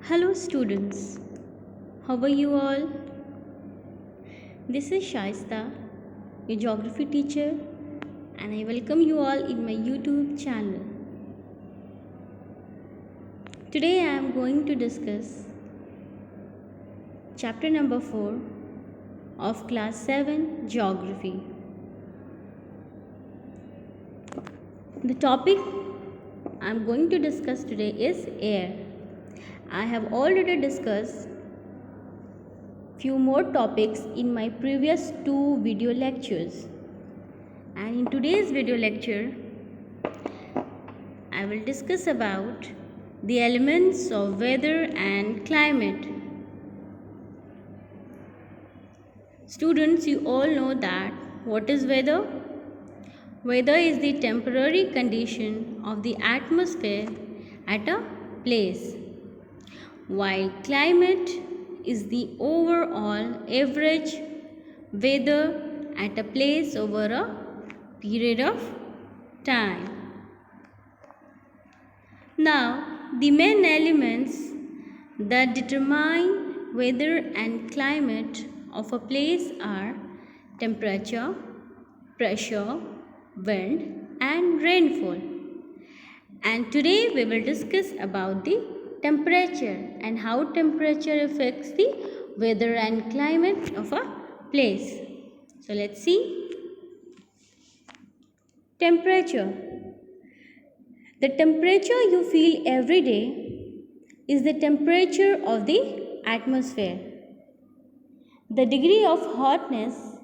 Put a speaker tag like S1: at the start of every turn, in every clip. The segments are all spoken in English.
S1: Hello, students. How are you all? This is Shaista, your geography teacher, and I welcome you all in my YouTube channel. Today I am going to discuss chapter number 4 of class 7 geography. The topic I am going to discuss today is air. I have already discussed few more topics in my previous 2 video lectures, and in today's video lecture I will discuss about the elements of weather and climate. Students, you all know that what is weather? Weather is the temporary condition of the atmosphere at a place, while climate is the overall average weather at a place over a period of time. Now, the main elements that determine weather and climate of a place are temperature, pressure, wind, and rainfall. And today we will discuss about the temperature and how temperature affects the weather and climate of a place. So let's see. Temperature. The temperature you feel every day is the temperature of the atmosphere. The degree of hotness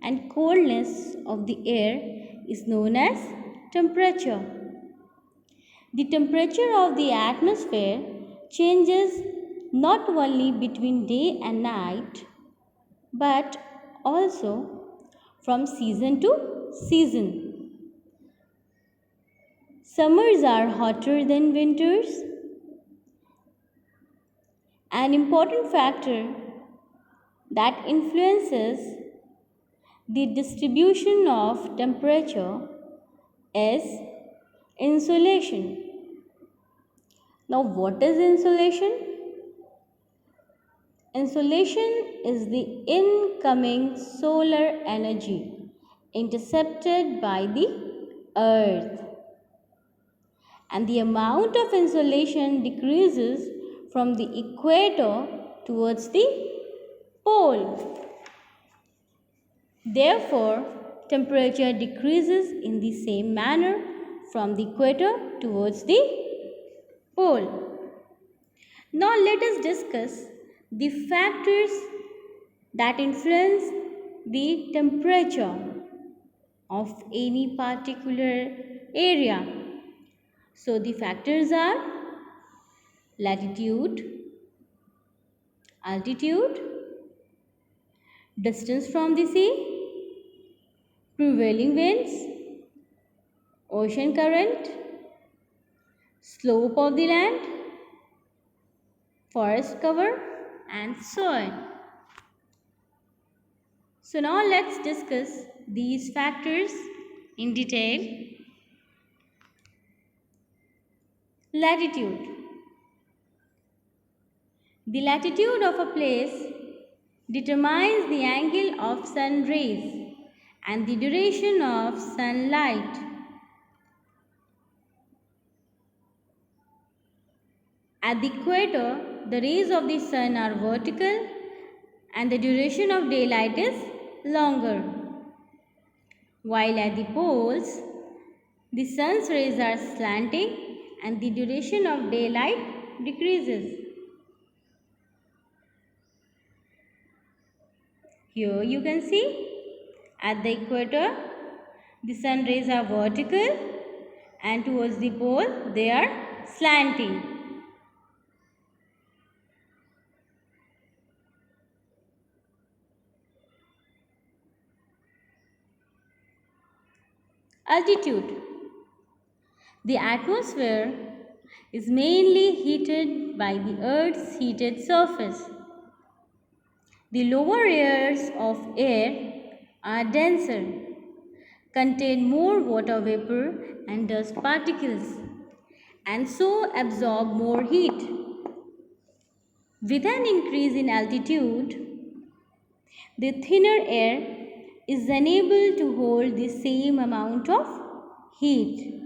S1: and coldness of the air is known as temperature. The temperature of the atmosphere changes not only between day and night, but also from season to season. Summers are hotter than winters. An important factor that influences the distribution of temperature is insolation. Now, what is insolation? Insolation is the incoming solar energy intercepted by the earth, and the amount of insolation decreases from the equator towards the pole. Therefore, temperature decreases in the same manner from the equator towards the pole. Now, let us discuss the factors that influence the temperature of any particular area. So, the factors are latitude, altitude, distance from the sea, prevailing winds, ocean current, slope of the land, forest cover, and so on. So now let's discuss these factors in detail. Latitude. The latitude of a place determines the angle of sun rays and the duration of sunlight. At the equator, the rays of the sun are vertical and the duration of daylight is longer, while at the poles, the sun's rays are slanting and the duration of daylight decreases. Here you can see at the equator, the sun rays are vertical and towards the pole they are slanting. Altitude. The atmosphere is mainly heated by the Earth's heated surface. The lower layers of air are denser, contain more water vapor and dust particles, and so absorb more heat. With an increase in altitude, the thinner air is unable to hold the same amount of heat,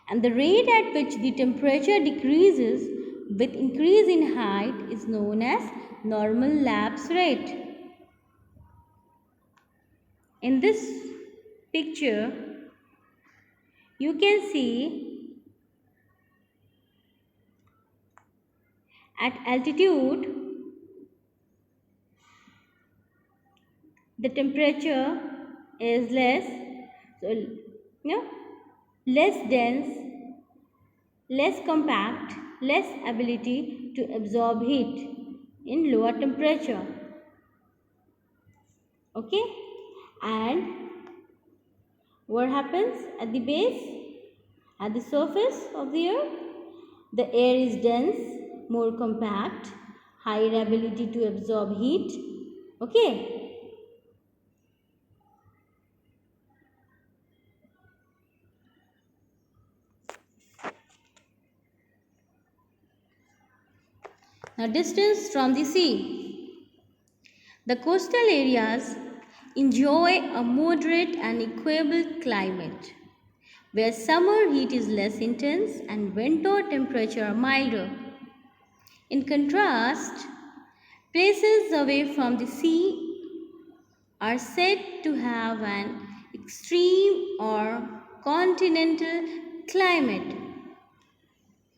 S1: and the rate at which the temperature decreases with increase in height is known as normal lapse rate. In this picture, you can see at altitude the temperature is less, so less dense, less compact, less ability to absorb heat in lower temperature. Okay, and what happens at the base, at the surface of the earth? The air is dense, more compact, higher ability to absorb heat. Okay. Now, distance from the sea. The coastal areas enjoy a moderate and equable climate, where summer heat is less intense and winter temperature are milder. In contrast, places away from the sea are said to have an extreme or continental climate,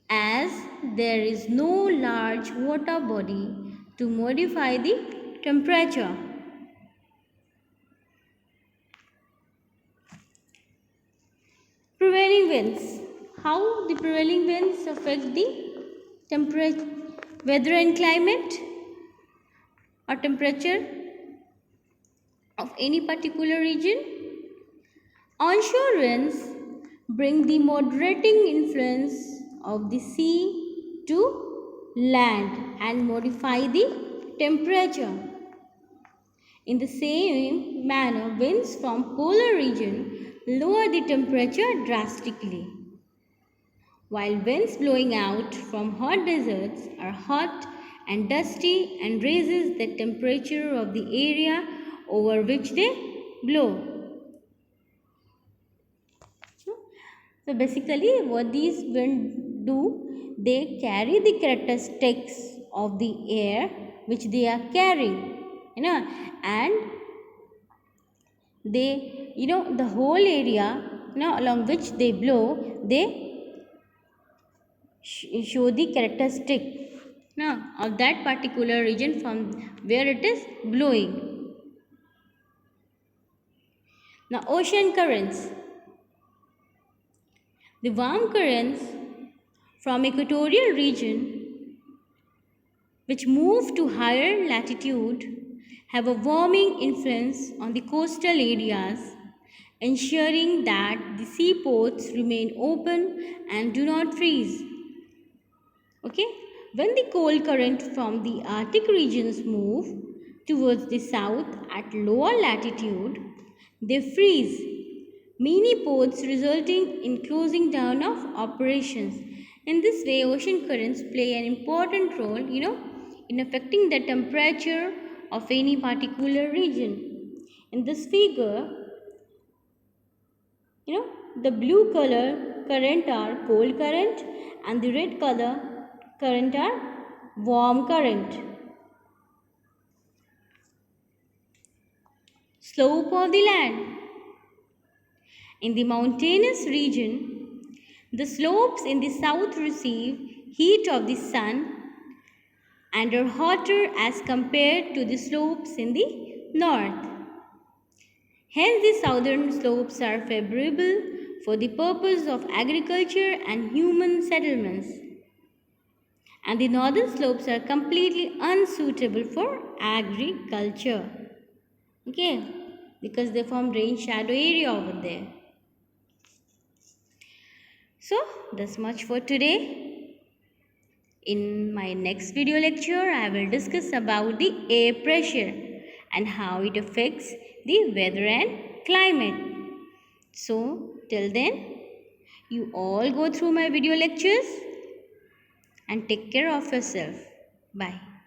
S1: as there is no large water body to modify the temperature. Prevailing winds. How the prevailing winds affect the temperature, weather and climate or temperature of any particular region? Onshore winds bring the moderating influence of the sea to land and modify the temperature. In the same manner, winds from polar region lower the temperature drastically, while winds blowing out from hot deserts are hot and dusty and raises the temperature of the area over which they blow. So basically what these winds do, they carry the characteristics of the air which they are carrying, and they, the whole area, along which they blow, they show the characteristic of that particular region from where it is blowing. Now, ocean currents. The warm currents from equatorial region which move to higher latitude have a warming influence on the coastal areas, ensuring that the seaports remain open and do not freeze. Okay, when the cold current from the Arctic regions move towards the south at lower latitude, they freeze many ports, resulting in closing down of operations. In this way, ocean currents play an important role, in affecting the temperature of any particular region. In this figure, the blue color current are cold current and the red color current are warm current. Slope of the land. In the mountainous region, the slopes in the south receive heat of the sun and are hotter as compared to the slopes in the north. Hence, the southern slopes are favorable for the purpose of agriculture and human settlements, and the northern slopes are completely unsuitable for agriculture. Okay, because they form rain shadow area over there. So, that's much for today. In my next video lecture, I will discuss about the air pressure and how it affects the weather and climate. So, till then, you all go through my video lectures and take care of yourself. Bye.